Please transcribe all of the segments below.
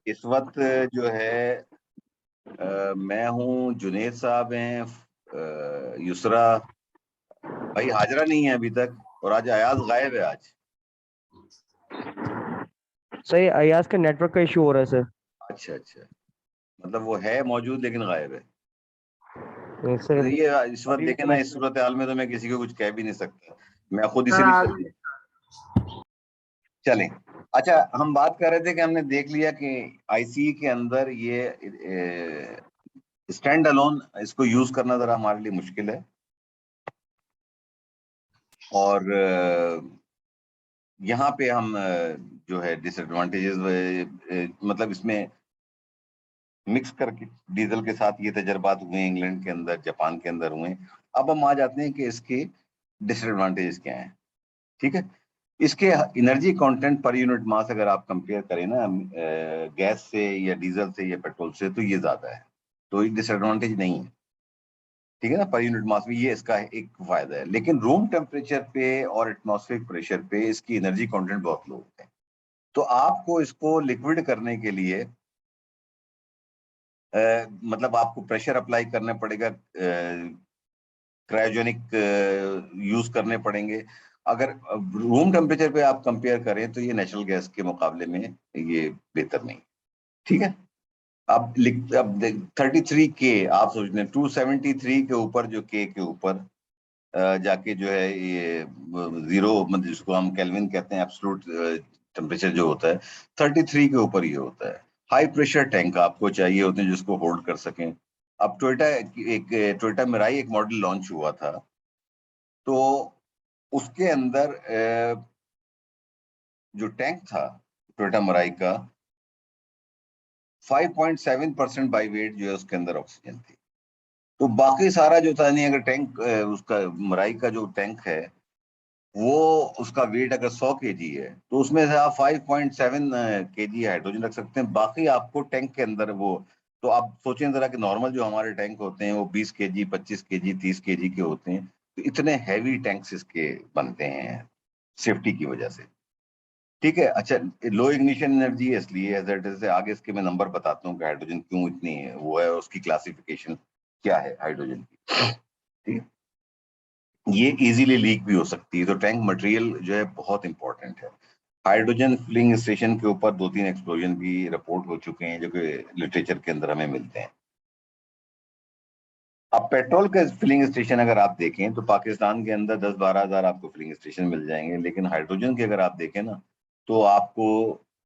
इस वक्त जो है मैं हूँ, जुनेद साहब हैं, युसरा भाई हाजरा नहीं है अभी तक, और आज अयाज गायब है आज। सही, अयाज का नेटवर्क का इशू हो रहा है सर। अच्छा अच्छा, मतलब वो है मौजूद लेकिन गायब है। सर ये इस वक्त अभी देखे ना, इस सूरत हाल में तो मैं किसी को कुछ कह भी नहीं सकता, मैं खुद सर इसीलिए चलें। अच्छा, हम बात कर रहे थे कि हमने देख लिया कि आईसीई के अंदर ये स्टैंड अलोन इसको यूज करना जरा हमारे लिए मुश्किल है, और यहाँ पे हम जो है डिसएडवांटेजेस मतलब इसमें मिक्स करके डीजल के साथ ये तजर्बात हुए, इंग्लैंड के अंदर, जापान के अंदर हुए। अब हम आ जाते हैं कि इसके डिसएडवांटेजेस क्या हैं। ठीक है, इसके energy content per unit mass अगर आप कंपेयर करें ना गैस से या डीजल से या पेट्रोल से, तो ये ज्यादा है, तो एक डिसएडवांटेज नहीं है। ठीक है ना, पर यूनिट मास में ये इसका एक फायदा है। लेकिन रूम टेम्परेचर पे और एटमॉस्फेरिक प्रेशर पे इसकी एनर्जी कंटेंट बहुत लो होते हैं। तो आपको इसको लिक्विड करने के लिए मतलब आपको प्रेशर अप्लाई करना पड़ेगा, क्रायोजेनिक यूज करने पड़ेंगे। अगर रूम टेम्परेचर पे आप कंपेयर करें तो ये नेचुरल गैस के मुकाबले में ये बेहतर नहीं। ठीक है, अब 33 के आप सोच लें, 273 के ऊपर जो के ऊपर जाके जो है ये जीरो, मतलब जिसको हम केल्विन कहते हैं, एब्सोल्यूट टेम्परेचर जो होता है 33 के ऊपर ये होता है। हाई प्रेशर टैंक आपको चाहिए होते हैं जिसको होल्ड कर सकें। अब टोयोटा मिराई एक मॉडल लॉन्च हुआ था, तो उसके अंदर जो टैंक था टोयोटा मिराई का, 5.7% बाई वेट जो है उसके अंदर ऑक्सीजन थी। तो बाकी सारा जो था, नहीं अगर टैंक उसका मिराई का जो टैंक है वो, उसका वेट अगर 100 केजी है तो उसमें से आप 5.7 केजी हाइड्रोजन रख सकते हैं, बाकी आपको टैंक के अंदर वो। तो आप सोचें जरा कि नॉर्मल जो हमारे टैंक होते हैं वो 20 केजी, 25 केजी, 30 केजी के होते हैं, तो इतने हैवी टैंक्स इसके बनते हैं सेफ्टी की वजह से। ठीक है, अच्छा, लो इग्निशन एनर्जी है इसलिए हैजार्डस है। आगे इसके मैं नंबर बताता हूँ कि हाइड्रोजन क्यों इतनी है, वो है उसकी क्लासिफिकेशन क्या है हाइड्रोजन की। ठीक है, ये इजीली लीक भी हो सकती है, तो टैंक मटेरियल जो है बहुत इंपॉर्टेंट है। हाइड्रोजन फिलिंग स्टेशन के ऊपर 2-3 एक्सप्लोजन भी रिपोर्ट हो चुके हैं जो कि लिटरेचर के अंदर हमें मिलते हैं। अब पेट्रोल के फिलिंग स्टेशन अगर आप देखें तो पाकिस्तान के अंदर 10-12 हज़ार आपको फिलिंग स्टेशन मिल जाएंगे, लेकिन हाइड्रोजन के अगर आप देखें ना, तो आपको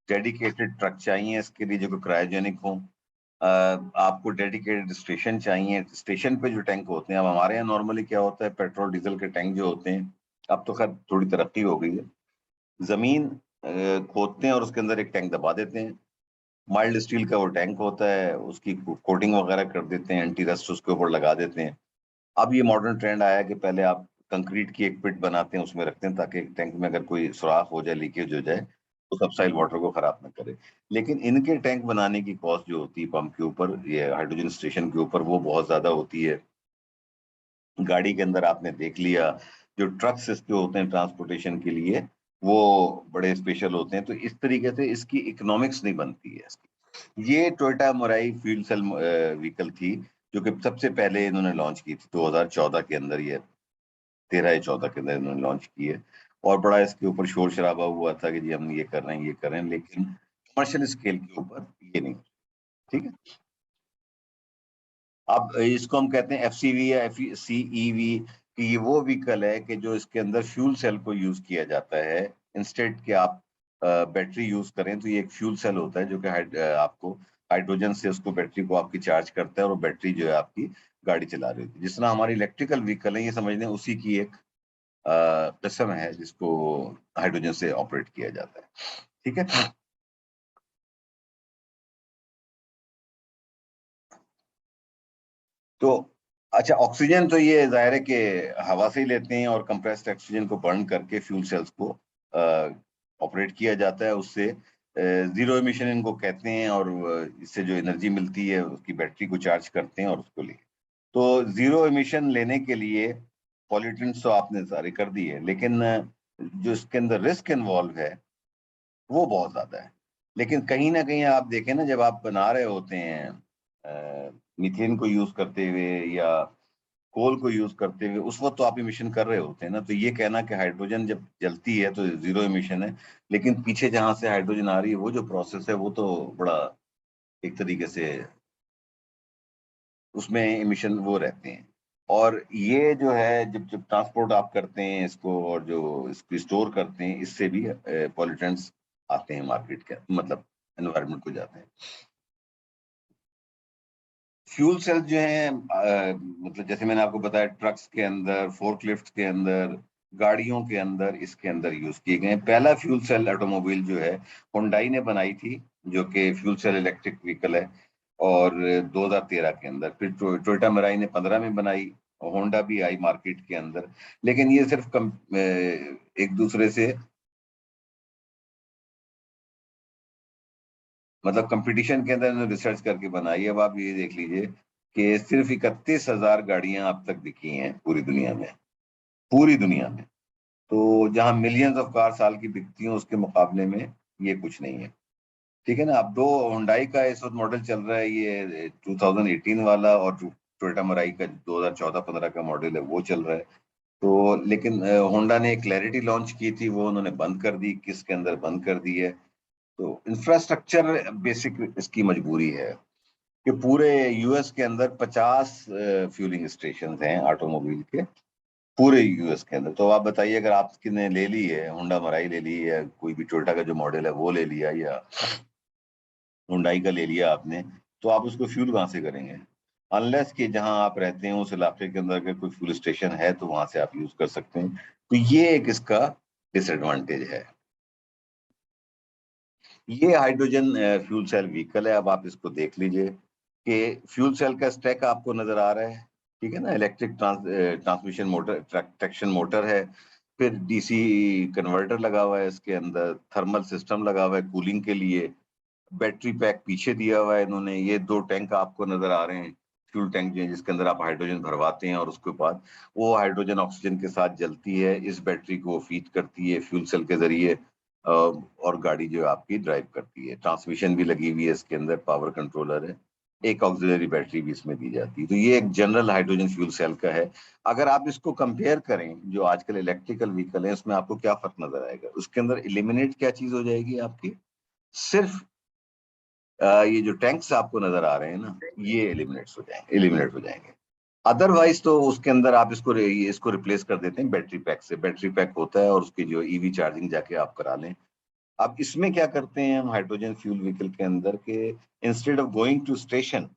डेडिकेटेड ट्रक चाहिए इसके लिए जो कि क्रायोजेनिक हो। आपको डेडिकेटेड स्टेशन चाहिए, स्टेशन पे जो टैंक होते हैं। अब हमारे यहाँ नॉर्मली क्या होता है, पेट्रोल डीजल के टैंक जो होते हैं, अब तो खैर थोड़ी तरक्की हो गई है, जमीन खोदते हैं और उसके अंदर एक टैंक दबा देते हैं। माइल्ड स्टील का वो टैंक होता है, उसकी कोटिंग वगैरह कर देते हैं, एंटी रस्ट उसके ऊपर लगा देते हैं। अब ये मॉडर्न ट्रेंड आया कि पहले आप कंक्रीट की एक पिट बनाते हैं, उसमें रखते हैं ताकि टैंक में अगर कोई सुराख हो जाए, लीकेज हो जाए, तो सबसाइल वाटर को खराब ना करे। लेकिन इनके टैंक बनाने की कॉस्ट जो होती है पंप के ऊपर, ये हाइड्रोजन स्टेशन के ऊपर, वो बहुत ज्यादा होती है। गाड़ी के अंदर आपने देख लिया, जो ट्रक्स इसके होते हैं ट्रांसपोर्टेशन के लिए, वो बड़े स्पेशल होते हैं, तो इस तरीके से इसकी इकोनॉमिक्स नहीं बनती है इसकी। ये Toyota Mirai fuel cell vehicle थी जो कि सबसे पहले इन्होंने लॉन्च की थी 2014 के अंदर, ये 13 या 14 के अंदर इन्होंने लॉन्च की है। और बड़ा इसके ऊपर शोर शराबा हुआ था कि जी हम ये कर रहे हैं, ये कर रहे हैं, लेकिन कमर्शियल स्केल के ऊपर ये नहीं। ठीक है, अब इसको हम कहते हैं एफसीवी या एफसीईवी, कि ये वो व्हीकल है कि जो इसके अंदर फ्यूल सेल को यूज किया जाता है। इंस्टेड के आप बैटरी यूज करें, तो ये एक फ्यूल सेल होता है जो कि आपको हाइड्रोजन से उसको, बैटरी को आपकी चार्ज करता है, और बैटरी जो है आपकी गाड़ी चला रही होती है। जिस तरह हमारी इलेक्ट्रिकल व्हीकल है, ये समझ लें उसी की एक किस्म है जिसको हाइड्रोजन से ऑपरेट किया जाता है। ठीक है, तो अच्छा, ऑक्सीजन तो ये जाहिर है कि हवा से ही लेते हैं, और कंप्रेस्ड ऑक्सीजन को बर्न करके फ्यूल सेल्स को ऑपरेट किया जाता है। उससे जीरो एमिशन इनको कहते हैं, और इससे जो एनर्जी मिलती है उसकी बैटरी को चार्ज करते हैं और उसको ले। तो जीरो एमिशन लेने के लिए पॉल्यूटेंट्स तो आपने सारे कर दिए, लेकिन जो इसके अंदर रिस्क इन्वॉल्व है वो बहुत ज्यादा है। लेकिन कहीं ना कहीं आप देखें ना, जब आप बना रहे होते हैं मीथेन को यूज करते हुए या कोल को यूज करते हुए, उस वक्त तो आप इमिशन कर रहे होते हैं ना। तो ये कहना कि हाइड्रोजन जब जलती है तो जीरो इमिशन है, लेकिन पीछे जहां से हाइड्रोजन आ रही है वो जो प्रोसेस है वो तो बड़ा एक तरीके से उसमें इमिशन वो रहते हैं। और ये जो है जब जब ट्रांसपोर्ट आप करते हैं इसको और जो इसको स्टोर करते हैं, इससे भी पॉल्यूटेंट्स आते हैं मार्केट के, मतलब एनवायरनमेंट को जाते हैं। फ्यूल सेल जो है मतलब जैसे मैंने आपको बताया, ट्रक्स के अंदर, फोर्कलिफ्ट के अंदर, गाड़ियों के अंदर, इसके अंदर यूज किए गए हैं। पहला फ्यूल सेल ऑटोमोबाइल जो है हुंडई ने बनाई थी, जो कि फ्यूल सेल इलेक्ट्रिक व्हीकल है, और 2013 के अंदर। फिर टोयोटा मराई ने 15 में बनाई, होंडा भी आई मार्केट के अंदर। लेकिन ये सिर्फ एक दूसरे से मतलब कंपटीशन के अंदर इन्होंने रिसर्च करके बनाई। अब आप ये देख लीजिए कि सिर्फ 31,000 गाड़ियां अब तक बिकी हैं पूरी दुनिया में, पूरी दुनिया में। तो जहां मिलियंस ऑफ कार साल की बिकती हैं, उसके मुकाबले में ये कुछ नहीं है। ठीक है ना। अब दो हुंडई का इस वक्त मॉडल चल रहा है, ये 2018 वाला, और टोयोटा मराई का 2014-15 का मॉडल है वो चल रहा है। तो लेकिन होंडा ने क्लैरिटी लॉन्च की थी, वो उन्होंने बंद कर दी, किसके अंदर बंद कर दी है। तो इंफ्रास्ट्रक्चर बेसिक इसकी मजबूरी है कि पूरे यूएस के अंदर 50 फ्यूलिंग स्टेशन हैं ऑटोमोबाइल के, पूरे यूएस के अंदर। तो आप बताइए, अगर आपने ले ली है होंडा मराई, ले ली है कोई भी टोयोटा का जो मॉडल है वो ले लिया, या हुंडई का ले लिया आपने, तो आप उसको फ्यूल कहाँ से करेंगे? अनलेस कि जहां आप रहते हैं उस इलाके के अंदर अगर कोई फ्यूल स्टेशन है तो वहां से आप यूज कर सकते हैं। तो ये एक इसका डिसएडवांटेज है। ये हाइड्रोजन फ्यूल सेल व्हीकल है। अब आप इसको देख लीजिए कि फ्यूल सेल का स्टैक आपको नजर आ रहा है, ठीक है ना। Electric transmission motor, traction motor है, फिर डीसी कन्वर्टर लगा हुआ है इसके अंदर, थर्मल सिस्टम लगा हुआ है कूलिंग के लिए, बैटरी पैक पीछे दिया हुआ है इन्होंने। ये दो टैंक आपको नजर आ रहे हैं, फ्यूल टैंक जो है, जिसके अंदर आप हाइड्रोजन भरवाते हैं और उसके बाद वो हाइड्रोजन ऑक्सीजन के साथ जलती है, इस बैटरी को फीड करती है फ्यूल सेल के जरिए, और गाड़ी जो है आपकी ड्राइव करती है। ट्रांसमिशन भी लगी हुई है इसके अंदर, पावर कंट्रोलर है, एक ऑक्सिलरी बैटरी भी इसमें दी जाती है। तो ये एक जनरल हाइड्रोजन फ्यूल सेल का है। अगर आप इसको कंपेयर करें जो आजकल इलेक्ट्रिकल व्हीकल है, उसमें आपको क्या फर्क नजर आएगा? उसके अंदर इलिमिनेट क्या चीज हो जाएगी आपकी? सिर्फ ये जो टैंक्स आपको नजर आ रहे हैं ना, ये एलिमिनेट हो जाएंगे। अदरवाइज तो उसके अंदर आप इसको रिप्लेस कर देते हैं बैटरी पैक से। बैटरी पैक होता है और उसकी जो ईवी चार्जिंग जाके आप करा लें। अब इसमें क्या करते हैं हम हाइड्रोजन फ्यूल व्हीकल के अंदर के, instead of going to station,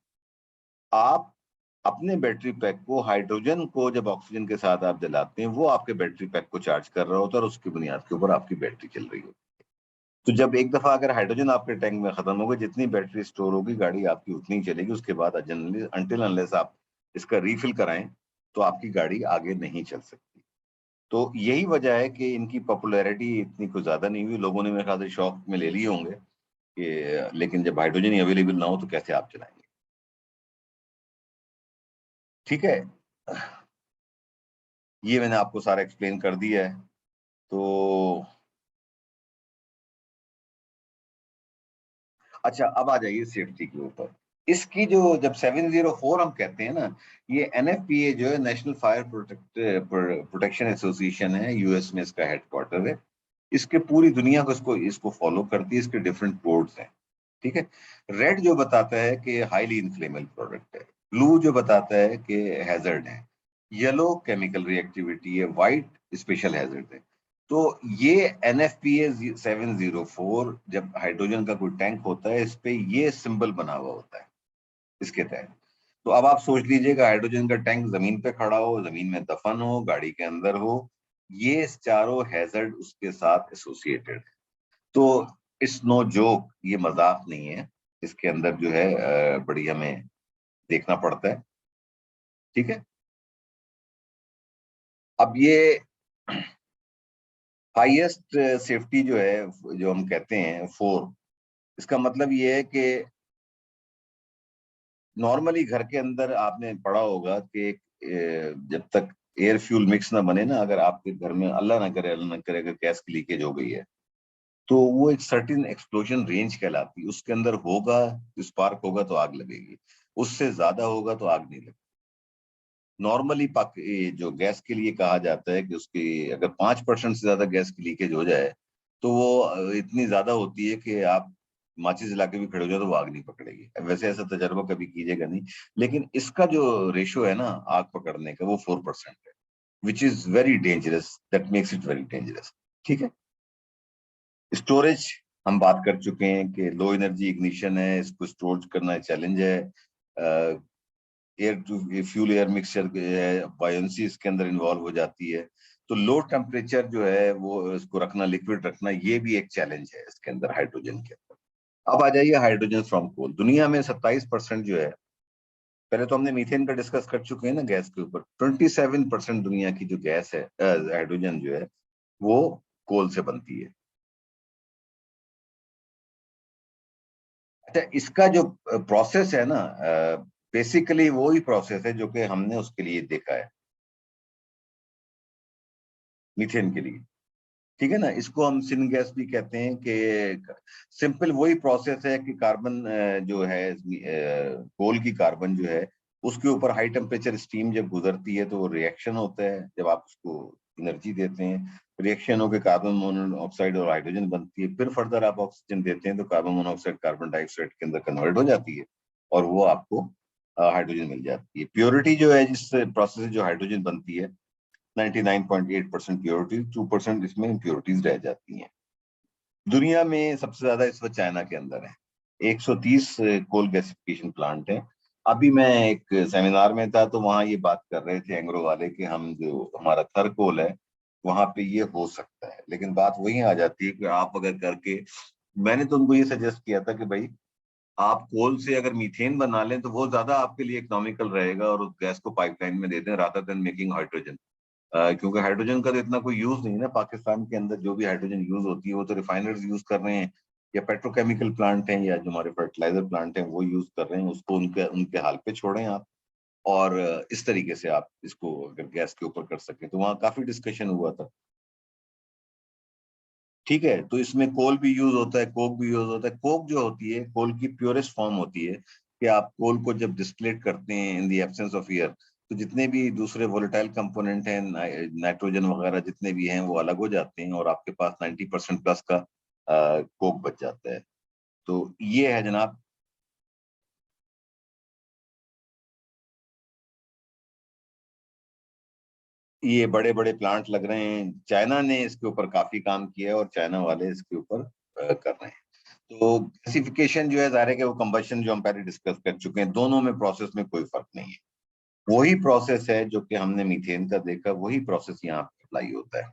आप अपने बैटरी पैक को, हाइड्रोजन को जब ऑक्सीजन के साथ आप जलाते हैं, वो आपके बैटरी पैक को चार्ज कर रहा होता है और उसकी बुनियाद के ऊपर आपकी बैटरी चल रही होती है। तो जब एक दफा अगर हाइड्रोजन आपके टैंक में खत्म होगा, जितनी बैटरी स्टोर होगी गाड़ी आपकी उतनी ही चलेगी। उसके बाद जनरली अनटिल अनलेस आप इसका रीफिल कराएं तो आपकी गाड़ी आगे नहीं चल सकती। तो यही वजह है कि इनकी पॉपुलैरिटी इतनी कुछ ज्यादा नहीं हुई। लोगों ने मेरे ख्याल से शौक में ले लिए होंगे कि, लेकिन जब हाइड्रोजन ही अवेलेबल ना हो तो कैसे आप चलाएंगे? ठीक है। ये मैंने आपको सारा एक्सप्लेन कर दिया है। तो अच्छा, अब आ जाइए सेफ्टी के ऊपर। इसकी जो जब 704 हम कहते हैं ना, ये एनएफपीए जो है, नेशनल फायर प्रोटेक्शन एसोसिएशन है, यूएस में इसका हेडक्वार्टर है। इसके पूरी दुनिया को इसको इसको फॉलो करती है। इसके डिफरेंट कोड्स हैं, ठीक है। रेड जो बताता है कि हाईली इन्फ्लेमेबल प्रोडक्ट है, ब्लू जो बताता है कि हैजर्ड है, येलो केमिकल रिएक्टिविटी है, व्हाइट स्पेशल हैजर्ड है। तो ये एनएफपीए 704, जब हाइड्रोजन का कोई टैंक होता है, इस पे ये सिंबल बना हुआ होता है इसके तहत। तो अब आप सोच लीजिएगा, हाइड्रोजन का टैंक जमीन पे खड़ा हो, जमीन में दफन हो, गाड़ी के अंदर हो, ये चारों हैजर्ड उसके साथ एसोसिएटेड है। तो इट्स नो जोक, ये मजाक नहीं है। इसके अंदर जो है बड़ी हमें देखना पड़ता है, ठीक है। अब ये हाईएस्ट सेफ्टी जो है, जो हम कहते हैं 4, इसका मतलब ये है कि नॉर्मली घर के अंदर आपने पढ़ा होगा कि जब तक एयर फ्यूल मिक्स ना बने ना, अगर आपके घर में अल्लाह ना करे अगर गैस की लीकेज हो गई है, तो वो एक सर्टेन एक्सप्लोजन रेंज कहलाती है, उसके अंदर होगा, स्पार्क होगा तो आग लगेगी, उससे ज्यादा होगा तो आग नहीं लगेगी। नॉर्मली ये जो गैस के लिए कहा जाता है कि उसकी अगर 5% से ज्यादा गैस की लीकेज हो जाए तो वो इतनी ज्यादा होती है कि आप माचिस जला के भी खड़े हो जाओ तो वो आग नहीं पकड़ेगी। वैसे ऐसा तजर्बा कभी कीजिएगा नहीं, लेकिन इसका जो रेशो है ना आग पकड़ने का, वो 4% है, which is very dangerous, that makes it very dangerous. ठीक है। स्टोरेज हम बात कर चुके हैं कि लो एनर्जी इग्निशन है, इसको स्टोर करना चैलेंज है। Air to fuel air mixture है, बायोंसी इसके अंदर इन्वॉल्व हो जाती है। तो लो टेम्परेचर जो है वो इसको रखना, लिक्विड रखना, ये भी एक चैलेंज है इसके अंदर, हाइड्रोजन के अंदर। अब आ जाइए हाइड्रोजन फ्रॉम कोल। दुनिया में 27% जो है, पहले तो हमने मीथेन का डिस्कस कर चुके हैं ना गैस के ऊपर, 27% दुनिया की जो गैस है, हाइड्रोजन जो है, वो कोल से बनती है। अच्छा, इसका जो प्रोसेस है ना, बेसिकली वो ही प्रोसेस है जो कि हमने उसके लिए देखा है, मीथेन के लिए। ठीक है ना, इसको हम सिन गैस भी कहते हैं कि सिंपल वही प्रोसेस है कि कार्बन जो है, कोल की कार्बन जो है, उसके ऊपर हाई टेम्परेचर स्टीम जब गुजरती है तो वो रिएक्शन होता है, जब आप उसको एनर्जी देते हैं, रिएक्शन होकर कार्बन मोनोऑक्साइड और हाइड्रोजन बनती है, फिर फर्दर आप ऑक्सीजन देते हैं तो कार्बन मोनोऑक्साइड कार्बन डाइऑक्साइड के अंदर कन्वर्ट हो जाती है और वो आपको हाइड्रोजन मिल जाती है। प्योरिटी जो है जिस प्रोसेस से जो हाइड्रोजन बनती है, 99.8% प्योरिटी, 2% इसमें इम्प्योरिटीज रह जाती हैं। दुनिया में सबसे ज्यादा इस वक्त चाइना के अंदर है, 130 कोल गैसिफिकेशन प्लांट है। अभी मैं एक सेमिनार में था तो वहां ये बात कर रहे थे एंग्रो वाले कि हम जो हमारा थर कोल है वहां पे ये हो सकता है, लेकिन बात वही आ जाती है कि आप अगर करके, मैंने तो उनको ये सजेस्ट किया था कि भाई आप कोल से अगर मीथेन बना लें तो वो ज्यादा आपके लिए इकोनॉमिकल रहेगा और उस गैस को पाइपलाइन में दे दें रादर देन मेकिंग हाइड्रोजन। क्योंकि हाइड्रोजन का तो इतना कोई यूज नहीं है ना पाकिस्तान के अंदर, जो भी हाइड्रोजन यूज होती है वो तो रिफाइनर्स यूज कर रहे हैं, या पेट्रोकेमिकल प्लांट हैं, या जो हमारे फर्टिलाइजर प्लांट हैं वो यूज कर रहे हैं, उसको उनके उनके हाल पे छोड़ें आप। और इस तरीके से आप इसको अगर गैस के ऊपर कर सकें, तो वहाँ काफी डिस्कशन हुआ था। ठीक है, तो इसमें कोल भी यूज होता है, कोक भी यूज होता है। कोक जो होती है कोल की प्योरेस्ट फॉर्म होती है कि आप कोल को जब डिस्टिलेट करते हैं in the absence of air, तो जितने भी दूसरे वोलेटाइल कंपोनेंट हैं, नाइट्रोजन वगैरह जितने भी हैं, वो अलग हो जाते हैं और आपके पास 90% प्लस का कोक बच जाता है। तो ये है जनाब। ये बड़े बड़े प्लांट लग रहे हैं, चाइना ने इसके ऊपर काफी काम किया है और चाइना वाले इसके ऊपर कर रहे हैं। तो गैसिफिकेशन जो है, जाहिर है कि वो कंबशन जो हम पहले डिस्कस कर चुके हैं, दोनों में प्रोसेस में कोई फर्क नहीं है। वही प्रोसेस है जो कि हमने मीथेन का देखा, वही प्रोसेस यहाँ पे अप्लाई होता है।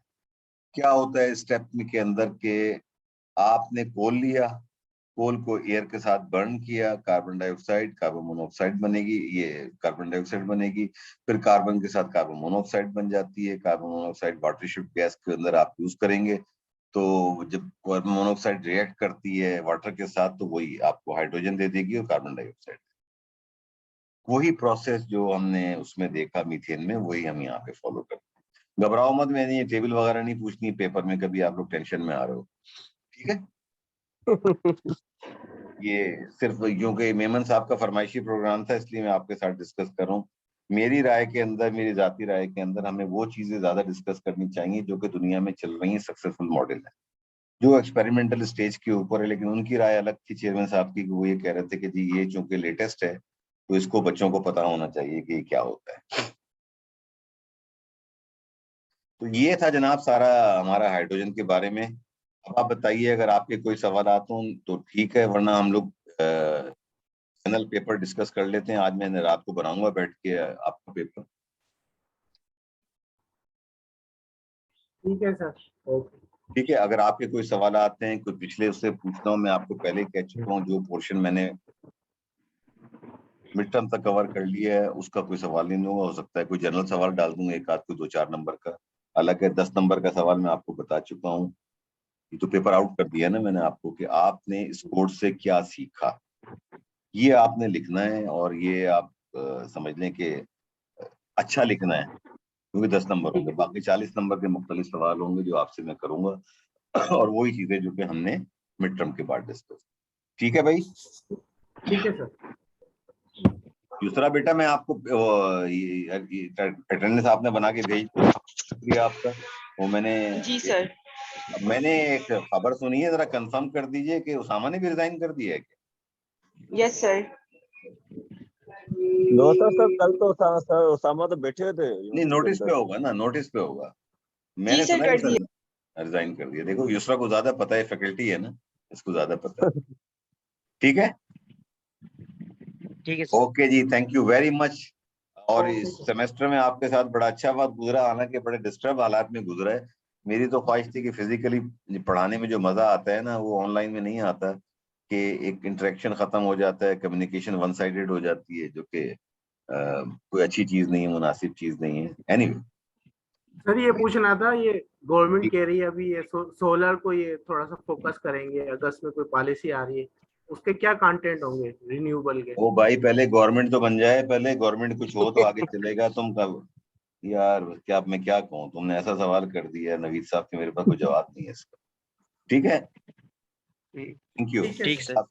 क्या होता है स्टेप में के अंदर के, आपने कोल लिया, कोल को एयर के साथ बर्न किया, कार्बन डाइऑक्साइड कार्बन मोनोऑक्साइड बनेगी, ये कार्बन डाइऑक्साइड बनेगी, फिर कार्बन के साथ कार्बन मोनोऑक्साइड बन जाती है, carbon monoxide water shift gas के अंदर आप यूज करेंगे। तो जब कार्बन मोनोऑक्साइड रिएक्ट करती है वाटर के साथ तो वही आपको हाइड्रोजन दे देगी और कार्बन डाइऑक्साइड। वही प्रोसेस जो हमने उसमें देखा मीथेन में, वही हम यहाँ पे फॉलो करते हैं। घबराओ मत, मैंने ये टेबल वगैरह नहीं पूछनी पेपर में, कभी आप लोग टेंशन में आ रहे हो। ठीक है, ये सिर्फ क्योंकि मेमन साहब का फरमाइशी प्रोग्राम था इसलिए मैं आपके साथ डिस्कस कर रहा हूँ। मेरी राय के अंदर, मेरी जाती राय के अंदर, हमें वो चीजें ज्यादा डिस्कस करनी चाहिए जो कि दुनिया में चल रही है, सक्सेसफुल मॉडल है, जो एक्सपेरिमेंटल स्टेज के ऊपर है। लेकिन उनकी राय अलग थी चेयरमैन साहब की, वो ये कह रहे थे कि जी ये चूंकि लेटेस्ट है तो इसको बच्चों को पता होना चाहिए कि ये क्या होता है। तो ये था जनाब सारा हमारा हाइड्रोजन के बारे में। अब आप बताइए अगर आपके कोई सवाल हो तो ठीक है, वरना हम लोग फाइनल पेपर डिस्कस कर लेते हैं। आज मैंने रात को बनाऊंगा बैठ के आपका पेपर। ठीक है सर। ओके। ठीक है, अगर आपके कोई सवाल आते हैं, कोई पिछले उससे पूछना हो, मैं आपको पहले ही कह चुका हूँ जो पोर्शन मैंने मिड टर्म तक कवर कर लिया है उसका कोई सवाल नहीं होगा। हो सकता है कोई जनरल सवाल डाल दूंगा एक आध को 2-4 नंबर का, हालांकि 10 नंबर का सवाल मैं आपको बता चुका हूँ। ये तो पेपर आउट कर दिया ना मैंने आपको कि आपने इस कोर्स से क्या सीखा, ये आपने लिखना है। और ये आप समझ लें कि अच्छा लिखना है। क्योंकि 10 नंबर होंगे, बाकी 40 नंबर के मुख्तलिफ सवाल होंगे जो आपसे मैं करूंगा और वही चीजें जो कि हमने मिड टर्म के बाद डिस्कस। ठीक है भाई। ठीक है सर। दूसरा बेटा मैं आपको अटेंडेंस आपने बना के भेज दी, शुक्रिया आपका। वो जी सर। मैंने एक खबर सुनी है, जरा कंफर्म कर दीजिए कि उसामा ने भी रिजाइन कर दिया है क्या? Yes sir. नो सर, कल तो उसामा तो बैठे थे नहीं, नोटिस पे होगा ना, नोटिस पे होगा। मैंने सर, सुना कर है रिजाइन कर दिया। देखो युसरा को ज्यादा पता है, फैकल्टी है ना, इसको ज्यादा पता है। ठीक है, ठीक है सर। ओके जी, थैंक यू वेरी मच। और Okay, इस sir. सेमेस्टर में आपके साथ बड़ा अच्छा वक्त गुजरा, हालांकि बड़े डिस्टर्ब हालात में गुजरा है। मेरी तो ख्वाहिश थी कि फिजिकली पढ़ाने में जो मजा आता है ना, वो ऑनलाइन में नहीं आता, कि एक इंटरेक्शन खत्म हो जाता है, कम्युनिकेशन वन साइडेड हो जाती है, जो कि कोई अच्छी चीज नहीं है, मुनासिब चीज नहीं है। एनीवे सर ये पूछना था, ये गवर्नमेंट कह रही है अभी ये सोलर को ये थोड़ा सा फोकस करेंगे, अगस्त में कोई पॉलिसी आ रही है, उसके क्या कंटेंट होंगे रिन्यूएबल के? ओ भाई, पहले गवर्नमेंट तो बन जाए, पहले गवर्नमेंट कुछ हो तो आगे चलेगा। तुम कब यार, क्या मैं क्या कहूँ, तुमने ऐसा सवाल कर दिया नवीद साहब कि मेरे पास कोई जवाब नहीं है इसका। ठीक है, थैंक यू। ठीक है ठीक सर। सर।